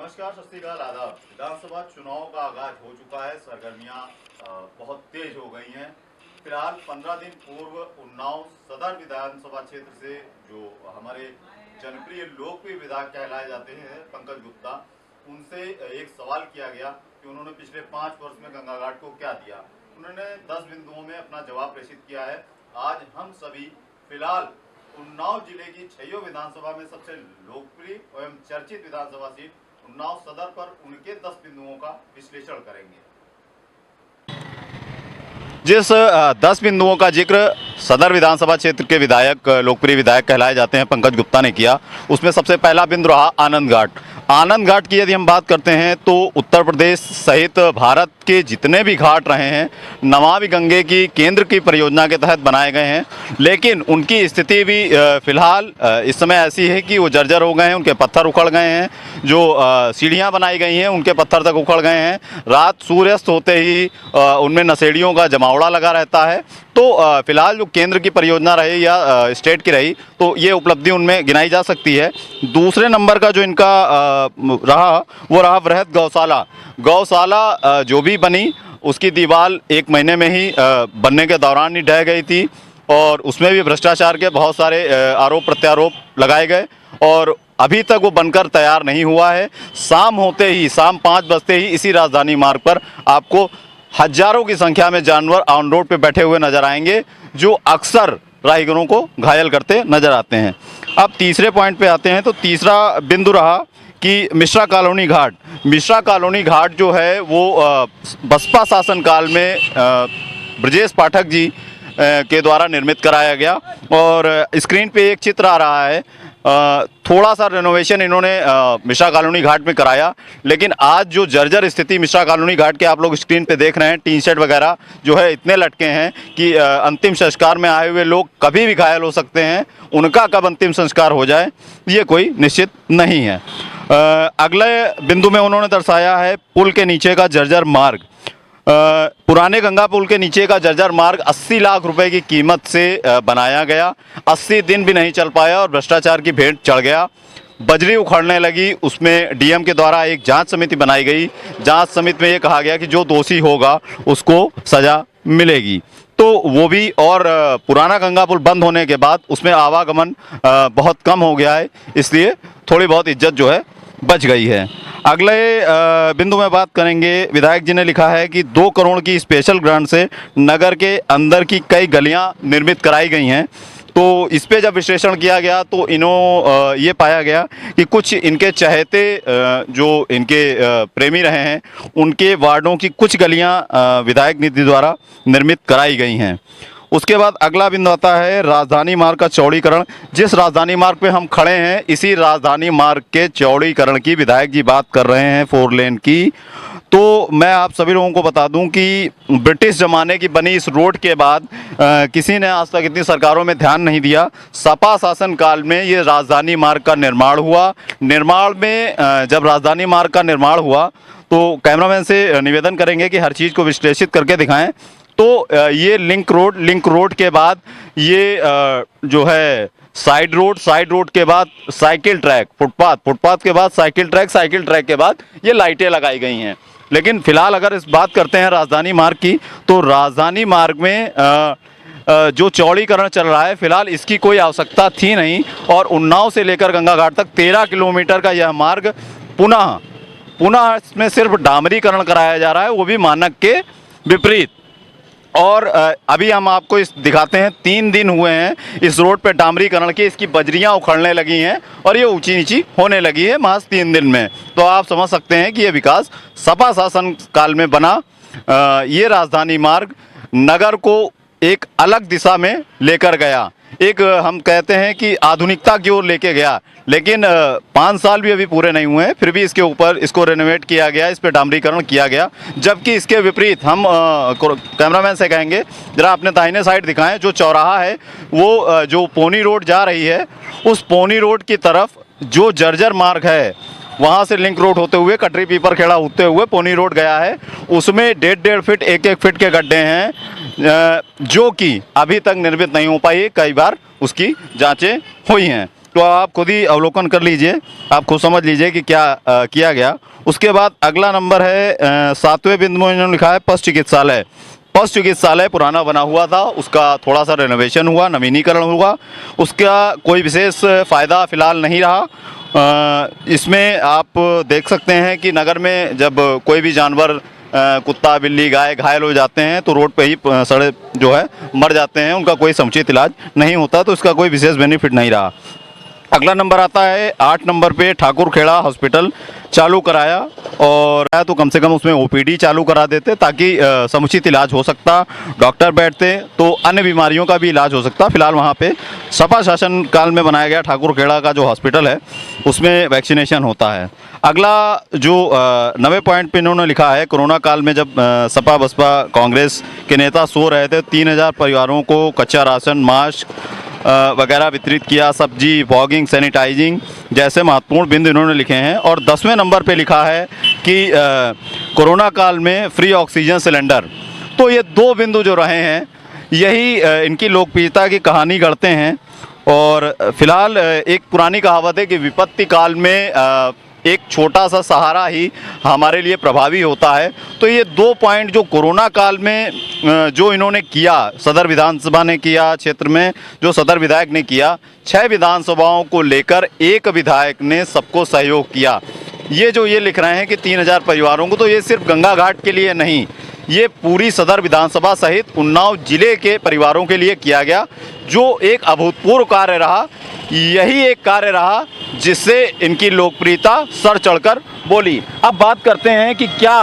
नमस्कार, सत श्री अकाल, आदाब। विधानसभा चुनाव का आगाज हो चुका है। सरगर्मियां बहुत तेज हो गई हैं। फिलहाल 15 दिन पूर्व उन्नाव सदर विधानसभा क्षेत्र से जो हमारे जनप्रिय लोकप्रिय विधायक कहलाए जाते हैं पंकज गुप्ता, उनसे एक सवाल किया गया कि उन्होंने पिछले 5 वर्ष में गंगा घाट को क्या दिया। उन्होंने 10 बिंदुओं में अपना जवाब प्रेषित किया है। आज हम सभी फिलहाल उन्नाव जिले की छइयों विधानसभा में सबसे लोकप्रिय एवं चर्चित विधानसभा सीट उन्नाव सदर पर उनके 10 बिंदुओं का विश्लेषण करेंगे। जिस 10 बिंदुओं का जिक्र सदर विधानसभा क्षेत्र के विधायक, लोकप्रिय विधायक कहलाए जाते हैं पंकज गुप्ता ने किया, उसमें सबसे पहला बिंदु रहा आनंद घाट। आनंद घाट की यदि हम बात करते हैं तो उत्तर प्रदेश सहित भारत के जितने भी घाट रहे हैं नमामि गंगे की केंद्र की परियोजना के तहत बनाए गए हैं, लेकिन उनकी स्थिति भी फिलहाल इस समय ऐसी है कि वो जर्जर हो गए हैं। उनके पत्थर उखड़ गए हैं, जो सीढ़ियाँ बनाई गई हैं उनके पत्थर तक उखड़ गए हैं। रात सूर्यास्त होते ही उनमें नशेड़ियों का जमावड़ा लगा रहता है। तो फिलहाल जो केंद्र की परियोजना रही या स्टेट की रही, तो ये उपलब्धि उनमें गिनाई जा सकती है। दूसरे नंबर का जो इनका रहा वो रहा वृहद गौशाला। गौशाला जो भी बनी उसकी दीवार 1 महीने में ही बनने के दौरान ही ढह गई थी और उसमें भी भ्रष्टाचार के बहुत सारे आरोप प्रत्यारोप लगाए गए और अभी तक वो बनकर तैयार नहीं हुआ है। शाम होते ही, शाम 5 बजते ही इसी राजधानी मार्ग पर आपको हजारों की संख्या में जानवर ऑन रोड पे बैठे हुए नजर आएंगे, जो अक्सर राहगीरों को घायल करते नजर आते हैं। अब तीसरे पॉइंट पे आते हैं तो तीसरा बिंदु रहा कि मिश्रा कॉलोनी घाट। मिश्रा कॉलोनी घाट जो है वो बसपा शासनकाल में ब्रजेश पाठक जी के द्वारा निर्मित कराया गया और स्क्रीन पे एक चित्र आ रहा है। थोड़ा सा रेनोवेशन इन्होंने मिश्रा कॉलोनी घाट में कराया, लेकिन आज जो जर्जर स्थिति मिश्रा कॉलोनी घाट के आप लोग स्क्रीन पे देख रहे हैं, टीन शेड वगैरह जो है इतने लटके हैं कि अंतिम संस्कार में आए हुए लोग कभी भी घायल हो सकते हैं। उनका कब अंतिम संस्कार हो जाए ये कोई निश्चित नहीं है। अगले बिंदु में उन्होंने दर्शाया है पुल के नीचे का जर्जर मार्ग। पुराने गंगा पुल के नीचे का जर्जर मार्ग 80 लाख रुपए की कीमत से बनाया गया। 80 दिन भी नहीं चल पाया और भ्रष्टाचार की भेंट चढ़ गया। बजरी उखड़ने लगी, उसमें डीएम के द्वारा एक जांच समिति बनाई गई। जांच समिति में ये कहा गया कि जो दोषी होगा उसको सजा मिलेगी, तो वो भी। और पुराना गंगा पुल बंद होने के बाद उसमें आवागमन बहुत कम हो गया है, इसलिए थोड़ी बहुत इज्जत जो है बच गई है। अगले बिंदु में बात करेंगे, विधायक जी ने लिखा है कि 2 करोड़ की स्पेशल ग्रांट से नगर के अंदर की कई गलियां निर्मित कराई गई हैं। तो इस पे जब विश्लेषण किया गया तो ये पाया गया कि कुछ इनके चहेते जो इनके प्रेमी रहे हैं उनके वार्डों की कुछ गलियां विधायक निधि द्वारा निर्मित कराई गई हैं। उसके बाद अगला बिंदु आता है राजधानी मार्ग का चौड़ीकरण। जिस राजधानी मार्ग पे हम खड़े हैं इसी राजधानी मार्ग के चौड़ीकरण की विधायक जी बात कर रहे हैं, 4 लेन की। तो मैं आप सभी लोगों को बता दूं कि ब्रिटिश ज़माने की बनी इस रोड के बाद किसी ने आज तक इतनी सरकारों में ध्यान नहीं दिया। सपा शासन काल में ये राजधानी मार्ग का निर्माण हुआ। निर्माण में जब राजधानी मार्ग का निर्माण हुआ तो कैमरामैन से निवेदन करेंगे कि हर चीज़ को विश्लेषित करके दिखाएं। तो ये लिंक रोड के बाद ये जो है साइड रोड के बाद साइकिल ट्रैक, फुटपाथ के बाद साइकिल ट्रैक के बाद ये लाइटें लगाई गई हैं। लेकिन फिलहाल अगर इस बात करते हैं राजधानी मार्ग की, तो राजधानी मार्ग में जो चौड़ीकरण चल रहा है फिलहाल इसकी कोई आवश्यकता थी नहीं और उन्नाव से लेकर गंगा घाट तक 13 किलोमीटर का यह मार्ग पुनः इसमें सिर्फ डामरीकरण कराया जा रहा है, वो भी मानक के विपरीत। और अभी हम आपको इस दिखाते हैं, 3 दिन हुए हैं इस रोड पे डामरीकरण के, इसकी बजरियां उखड़ने लगी हैं और ये ऊंची नीची होने लगी है महज 3 दिन में। तो आप समझ सकते हैं कि ये विकास सपा शासन काल में बना। ये राजधानी मार्ग नगर को एक अलग दिशा में लेकर गया, एक हम कहते हैं कि आधुनिकता की ओर लेके गया। लेकिन 5 साल भी अभी पूरे नहीं हुए हैं, फिर भी इसके ऊपर इसको रेनोवेट किया गया, इस पर डामरीकरण किया गया। जबकि इसके विपरीत हम कैमरामैन से कहेंगे जरा अपने दाहिने साइड दिखाएं, जो चौराहा है वो जो पौनी रोड जा रही है उस पौनी रोड की तरफ जो जर्जर मार्ग है वहाँ से लिंक रोड होते हुए कटरी पीपर खेड़ा होते हुए पौनी रोड गया है, उसमें 1.5 फीट 1-1 फीट के गड्ढे हैं जो कि अभी तक निर्मित नहीं हो पाई। कई बार उसकी जांचें हुई हैं। तो आप खुद ही अवलोकन कर लीजिए, आप खुद समझ लीजिए कि क्या किया गया। उसके बाद अगला नंबर है 7वें बिंदु में इन्होंने लिखा है पशु चिकित्सालय। पशु चिकित्सालय पुराना बना हुआ था, उसका थोड़ा सा रेनोवेशन हुआ, नवीनीकरण हुआ, उसका कोई विशेष फ़ायदा फ़िलहाल नहीं रहा। इसमें आप देख सकते हैं कि नगर में जब कोई भी जानवर कुत्ता बिल्ली गाय घायल हो जाते हैं तो रोड पे ही सड़े जो है मर जाते हैं, उनका कोई समुचित इलाज नहीं होता, तो इसका कोई विशेष बेनिफिट नहीं रहा। अगला नंबर आता है 8 नंबर पे ठाकुर खेड़ा हॉस्पिटल चालू कराया, और तो कम से कम उसमें ओपीडी चालू करा देते ताकि समुचित इलाज हो सकता, डॉक्टर बैठते तो अन्य बीमारियों का भी इलाज हो सकता। फिलहाल वहाँ पे सपा शासन काल में बनाया गया ठाकुर खेड़ा का जो हॉस्पिटल है उसमें वैक्सीनेशन होता है। अगला जो 90 पॉइंट पे इन्होंने लिखा है, कोरोना काल में जब सपा बसपा कांग्रेस के नेता सो रहे थे, 3000 परिवारों को कच्चा राशन, मास्क वगैरह वितरित किया, सब्जी, फॉगिंग, सैनिटाइजिंग जैसे महत्वपूर्ण बिंदु इन्होंने लिखे हैं। और 10वें नंबर पे लिखा है कि कोरोना काल में फ्री ऑक्सीजन सिलेंडर। तो ये 2 बिंदु जो रहे हैं यही इनकी लोकप्रियता की कहानी गढ़ते हैं। और फिलहाल एक पुरानी कहावत है कि विपत्ति काल में एक छोटा सा सहारा ही हमारे लिए प्रभावी होता है। तो ये 2 पॉइंट जो कोरोना काल में जो इन्होंने किया, सदर विधानसभा ने किया, क्षेत्र में जो सदर विधायक ने किया, 6 विधानसभाओं को लेकर एक विधायक ने सबको सहयोग किया। ये लिख रहे हैं कि 3000 परिवारों को, तो ये सिर्फ गंगा घाट के लिए नहीं, ये पूरी सदर विधानसभा सहित उन्नाव जिले के परिवारों के लिए किया गया, जो एक अभूतपूर्व कार्य रहा। यही एक कार्य रहा जिससे इनकी लोकप्रियता सर चढ़कर बोली। अब बात करते हैं कि क्या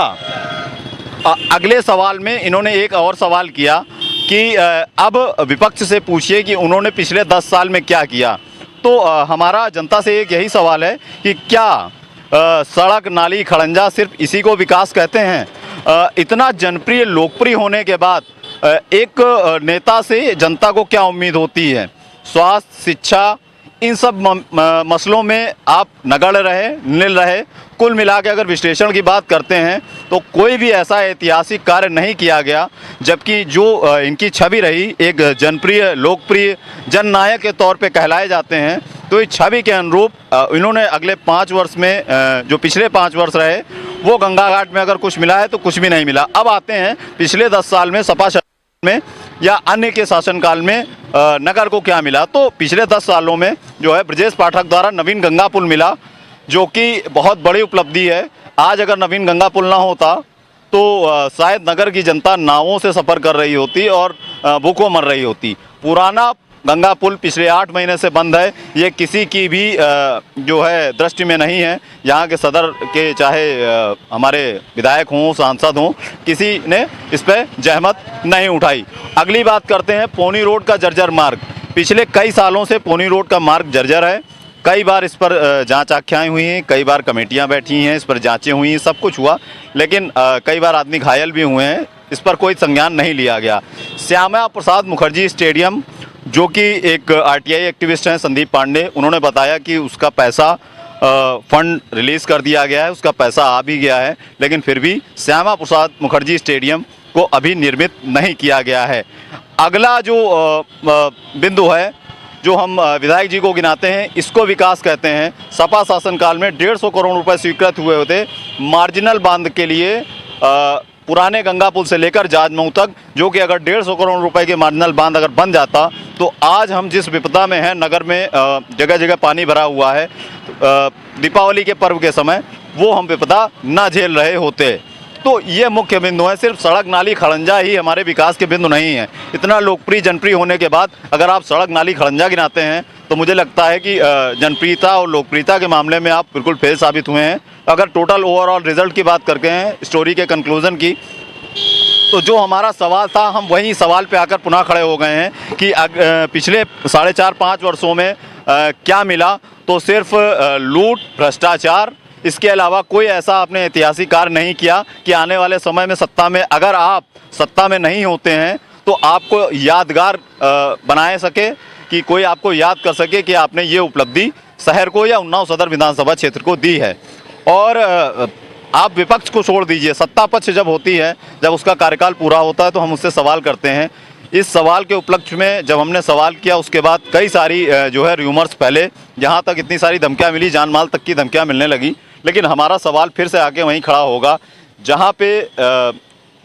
अगले सवाल में इन्होंने एक और सवाल किया कि अब विपक्ष से पूछिए कि उन्होंने पिछले 10 साल में क्या किया। तो हमारा जनता से एक यही सवाल है कि क्या सड़क, नाली, खड़ंजा सिर्फ इसी को विकास कहते हैं? इतना जनप्रिय, लोकप्रिय होने के बाद एक नेता से जनता को क्या उम्मीद होती है? स्वास्थ्य, शिक्षा, इन सब मसलों में आप नगण्य रहे, नील रहे। कुल मिला के अगर विश्लेषण की बात करते हैं तो कोई भी ऐसा ऐतिहासिक कार्य नहीं किया गया, जबकि जो इनकी छवि रही, एक जनप्रिय, लोकप्रिय जननायक के तौर पे कहलाए जाते हैं, तो इस छवि के अनुरूप इन्होंने अगले 5 वर्ष में जो पिछले 5 वर्ष रहे वो गंगा घाट में अगर कुछ मिला है तो कुछ भी नहीं मिला। अब आते हैं पिछले 10 साल में सपा में या अन्य के शासनकाल में नगर को क्या मिला। तो पिछले 10 सालों में जो है ब्रजेश पाठक द्वारा नवीन गंगा पुल मिला, जो कि बहुत बड़ी उपलब्धि है। आज अगर नवीन गंगा पुल ना होता तो शायद नगर की जनता नावों से सफ़र कर रही होती और भूखों मर रही होती। पुराना गंगा पुल पिछले 8 महीने से बंद है, ये किसी की भी जो है दृष्टि में नहीं है। यहाँ के सदर के चाहे हमारे विधायक हों, सांसद हों, किसी ने इस पर जहमत नहीं उठाई। अगली बात करते हैं पोनी रोड का जर्जर मार्ग। पिछले कई सालों से पोनी रोड का मार्ग जर्जर है। कई बार इस पर जांच आख्याएँ हुई हैं, कई बार कमेटियाँ बैठी हैं, इस पर जाँचें हुई हैं, सब कुछ हुआ, लेकिन कई बार आदमी घायल भी हुए हैं, इस पर कोई संज्ञान नहीं लिया गया। श्यामा प्रसाद मुखर्जी स्टेडियम, जो कि एक आरटीआई एक्टिविस्ट हैं संदीप पांडे, उन्होंने बताया कि उसका पैसा फंड रिलीज़ कर दिया गया है, उसका पैसा आ भी गया है, लेकिन फिर भी श्यामा प्रसाद मुखर्जी स्टेडियम को अभी निर्मित नहीं किया गया है। अगला जो बिंदु है, जो हम विधायक जी को गिनाते हैं, इसको विकास कहते हैं। सपा शासनकाल में 150 करोड़ रुपए स्वीकृत हुए होते मार्जिनल बांध के लिए, पुराने गंगा पुल से लेकर जाजमऊ तक, जो कि अगर 150 करोड़ रुपए के मार्जिनल बांध अगर बन जाता तो आज हम जिस विपदा में हैं, नगर में जगह जगह पानी भरा हुआ है, दीपावली के पर्व के समय वो हम विपदा ना झेल रहे होते। तो ये मुख्य बिंदु है। सिर्फ सड़क, नाली, खड़ंजा ही हमारे विकास के बिंदु नहीं है। इतना लोकप्रिय, जनप्रिय होने के बाद अगर आप सड़क, नाली, खड़ंजा गिनाते हैं तो मुझे लगता है कि जनप्रियता और लोकप्रियता के मामले में आप बिल्कुल फेल साबित हुए हैं। अगर टोटल ओवरऑल रिजल्ट की बात करते हैं, स्टोरी के कंक्लूजन की, तो जो हमारा सवाल था हम वही सवाल पे आकर पुनः खड़े हो गए हैं कि पिछले 4.5-5 वर्षों में क्या मिला। तो सिर्फ लूट, भ्रष्टाचार, इसके अलावा कोई ऐसा आपने ऐतिहासिक कार्य नहीं किया कि आने वाले समय में सत्ता में, अगर आप सत्ता में नहीं होते हैं तो आपको यादगार बनाए सके, कि कोई आपको याद कर सके कि आपने ये उपलब्धि शहर को या उन्नाव सदर विधानसभा क्षेत्र को दी है। और आप विपक्ष को छोड़ दीजिए, सत्ता पक्ष जब होती है, जब उसका कार्यकाल पूरा होता है तो हम उससे सवाल करते हैं। इस सवाल के उपलक्ष्य में जब हमने सवाल किया उसके बाद कई सारी जो है र्यूमर्स फैले, जहाँ तक इतनी सारी धमकियाँ मिली, जान माल तक की धमकियाँ मिलने लगी। लेकिन हमारा सवाल फिर से आके वहीं खड़ा होगा जहाँ पे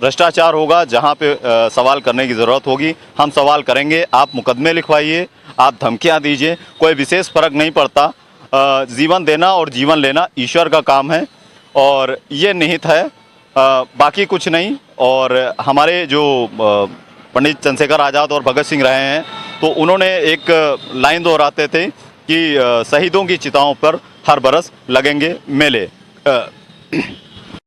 भ्रष्टाचार होगा, जहाँ पे सवाल करने की ज़रूरत होगी हम सवाल करेंगे। आप मुकदमे लिखवाइए, आप धमकियाँ दीजिए, कोई विशेष फ़र्क नहीं पड़ता। जीवन देना और जीवन लेना ईश्वर का काम है और ये निहित है, बाकी कुछ नहीं। और हमारे जो पंडित चंद्रशेखर आज़ाद और भगत सिंह रहे हैं तो उन्होंने एक लाइन दोहराते थे कि शहीदों की चिताओं पर हर बरस लगेंगे मेले।